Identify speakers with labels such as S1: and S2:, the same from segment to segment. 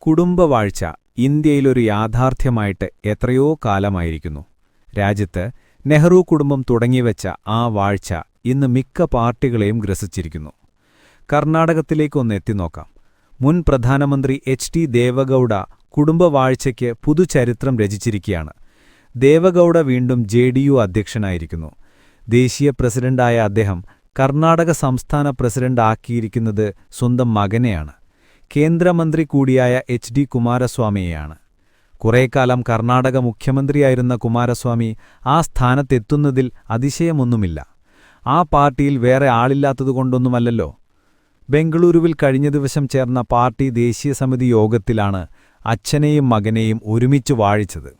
S1: കുടുംബവാഴ്ച ഇന്ത്യയിലൊരു യാഥാർത്ഥ്യമായിട്ട് എത്രയോ കാലമായിരിക്കുന്നു. രാജ്യത്ത് നെഹ്റു കുടുംബം തുടങ്ങിവെച്ച ആ വാഴ്ച ഇന്ന് മിക്ക പാർട്ടികളെയും ഗ്രസിച്ചിരിക്കുന്നു. കർണാടകത്തിലേക്കൊന്ന് എത്തിനോക്കാം. മുൻ പ്രധാനമന്ത്രി എച്ച്.ഡി. ദേവഗൌഡ കുടുംബവാഴ്ചയ്ക്ക് പുതുചരിത്രം രചിച്ചിരിക്കുകയാണ്. ദേവഗൌഡ വീണ്ടും ജെ.ഡി.യു അധ്യക്ഷനായിരിക്കുന്നു. ദേശീയ പ്രസിഡന്റായ അദ്ദേഹം കർണാടക സംസ്ഥാന പ്രസിഡന്റ് ആക്കിയിരിക്കുന്നത് സ്വന്തം മകനെയാണ്. കേന്ദ്രമന്ത്രി കൂടിയായ എച്ച്.ഡി. കുമാരസ്വാമിയെയാണ്. കുറേക്കാലം കർണാടക മുഖ്യമന്ത്രിയായിരുന്ന കുമാരസ്വാമി ആ സ്ഥാനത്തെത്തുന്നതിൽ അതിശയമൊന്നുമില്ല. ആ പാർട്ടിയിൽ വേറെ ആളില്ലാത്തതുകൊണ്ടൊന്നുമല്ലല്ലോ. ബംഗളൂരുവിൽ കഴിഞ്ഞ ദിവസം ചേർന്ന പാർട്ടി ദേശീയസമിതി യോഗത്തിലാണ് അച്ഛനെയും മകനെയും ഒരുമിച്ച് വാഴിച്ചത്.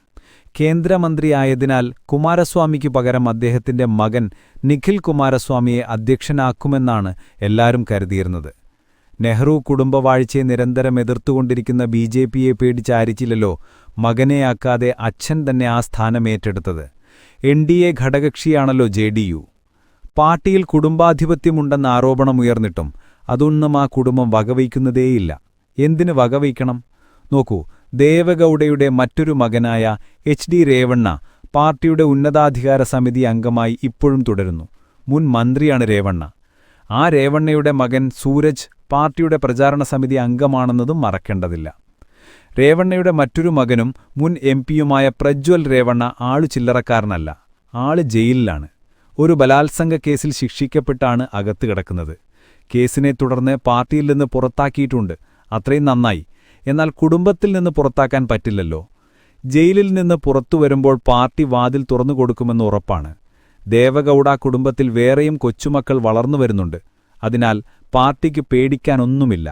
S1: കേന്ദ്രമന്ത്രിയായതിനാൽ കുമാരസ്വാമിക്ക് പകരം അദ്ദേഹത്തിന്റെ മകൻ നിഖിൽ കുമാരസ്വാമിയെ അധ്യക്ഷനാക്കുമെന്നാണ് എല്ലാവരും കരുതിയിരുന്നത്. നെഹ്റു കുടുംബവാഴ്ചയെ നിരന്തരം എതിർത്തുകൊണ്ടിരിക്കുന്ന ബി.ജെ.പിയെ പേടിച്ചായിരിച്ചില്ലല്ലോ മകനെയാക്കാതെ അച്ഛൻ തന്നെ ആ സ്ഥാനമേറ്റെടുത്തത്. എൻ.ഡി.എ ഘടകകക്ഷിയാണല്ലോ ജെ.ഡി.യു. പാർട്ടിയിൽ കുടുംബാധിപത്യമുണ്ടെന്ന ആരോപണമുയർന്നിട്ടും അതൊന്നും ആ കുടുംബം വകവയ്ക്കുന്നതേയില്ല. എന്തിനു വകവയ്ക്കണം? നോക്കൂ, ദേവഗൌഡയുടെ മറ്റൊരു മകനായ എച്ച്.ഡി. രേവണ്ണ പാർട്ടിയുടെ ഉന്നതാധികാര സമിതി അംഗമായി ഇപ്പോഴും തുടരുന്നു. മുൻ മന്ത്രിയാണ് രേവണ്ണ. ആ രേവണ്ണയുടെ മകൻ സൂരജ് പാർട്ടിയുടെ പ്രചാരണ സമിതി അംഗമാണെന്നതും മറക്കേണ്ടതില്ല. രേവണ്ണയുടെ മറ്റൊരു മകനും മുൻ എം.പിയുമായ പ്രജ്വൽ രേവണ്ണ ആളു ചില്ലറക്കാരനല്ല, ആള് ജയിലിലാണ്. ഒരു ബലാത്സംഗ കേസിൽ ശിക്ഷിക്കപ്പെട്ടാണ് അകത്ത് കിടക്കുന്നത്. കേസിനെ തുടർന്ന് പാർട്ടിയിൽ നിന്ന് പുറത്താക്കിയിട്ടുണ്ട്. അത്രയും നന്നായി. എന്നാൽ കുടുംബത്തിൽ നിന്ന് പുറത്താക്കാൻ പറ്റില്ലല്ലോ. ജയിലിൽ നിന്ന് പുറത്തുവരുമ്പോൾ പാർട്ടി വാതിൽ തുറന്നുകൊടുക്കുമെന്ന് ഉറപ്പാണ്. ദേവഗൌഡ കുടുംബത്തിൽ വേറെയും കൊച്ചുമക്കൾ വളർന്നുവരുന്നുണ്ട്. അതിനാൽ പാർട്ടിക്ക് പേടിക്കാനൊന്നുമില്ല.